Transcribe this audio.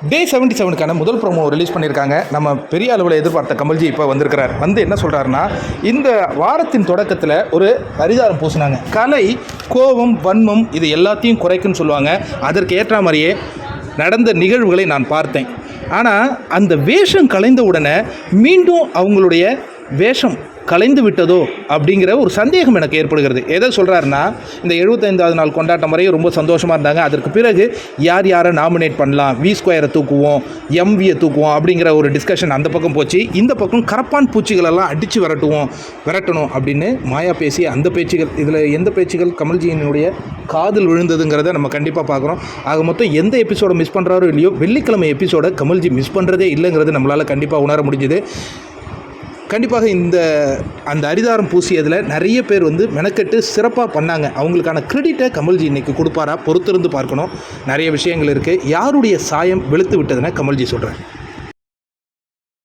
டே 77க்கான முதல் promo release பண்ணியிருக்காங்க. நம்ம பெரிய அளவில் எதிர்பார்த்த கமல்ஜி இப்போ வந்திருக்கிறார். என்ன சொல்கிறாருன்னா, இந்த வாரத்தின் தொடக்கத்தில் ஒரு பரிதாரம் பூசினாங்க. கலை, கோபம், வன்மம் இது எல்லாத்தையும் குறைக்குன்னு சொல்லுவாங்க. அதற்கு ஏற்ற மாதிரியே நடந்த நிகழ்வுகளை நான் பார்த்தேன். ஆனால் அந்த வேஷம் கலைந்த உடனே மீண்டும் அவங்களுடைய வேஷம் கலைந்து விட்டதோ அப்படிங்கிற ஒரு சந்தேகம் எனக்கு ஏற்படுகிறது. எதை சொல்கிறாருன்னா, இந்த 75வது நாள் கொண்டாட்டம் வரையும் ரொம்ப சந்தோஷமாக இருந்தாங்க. அதற்கு பிறகு யாரை நாமினேட் பண்ணலாம், V2 தூக்குவோம், MVயை தூக்குவோம் அப்படிங்கிற ஒரு டிஸ்கஷன் அந்த பக்கம் போச்சு. இந்த பக்கம் கரப்பான் பூச்சிகளெல்லாம் அடித்து விரட்டணும் அப்படின்னு மாயா பேசி அந்த பேச்சுகள், இதில் எந்த பேச்சுகள் கமல்ஜியினுடைய காதில் விழுந்ததுங்கிறத நம்ம கண்டிப்பாக பார்க்குறோம். ஆக மொத்தம் எந்த எபிசோடை மிஸ் பண்ணுறாரோ இல்லையோ, வெள்ளிக்கிழமை எபிசோடை கமல்ஜி மிஸ் பண்ணுறதே இல்லைங்கிறது நம்மளால் கண்டிப்பாக உணர முடிஞ்சுது. கண்டிப்பாக அந்த அரிதாரம் பூசியதில் நிறைய பேர் மெனக்கெட்டு சிறப்பாக பண்ணாங்க. அவங்களுக்கான கிரெடிட்டை கமல்ஜி இன்றைக்கி கொடுப்பாரா, பொறுத்திருந்து பார்க்கணும். நிறைய விஷயங்கள் இருக்குது. யாருடைய சாயம் வெளுத்து விட்டதுன்னு கமல்ஜி சொல்கிறார்.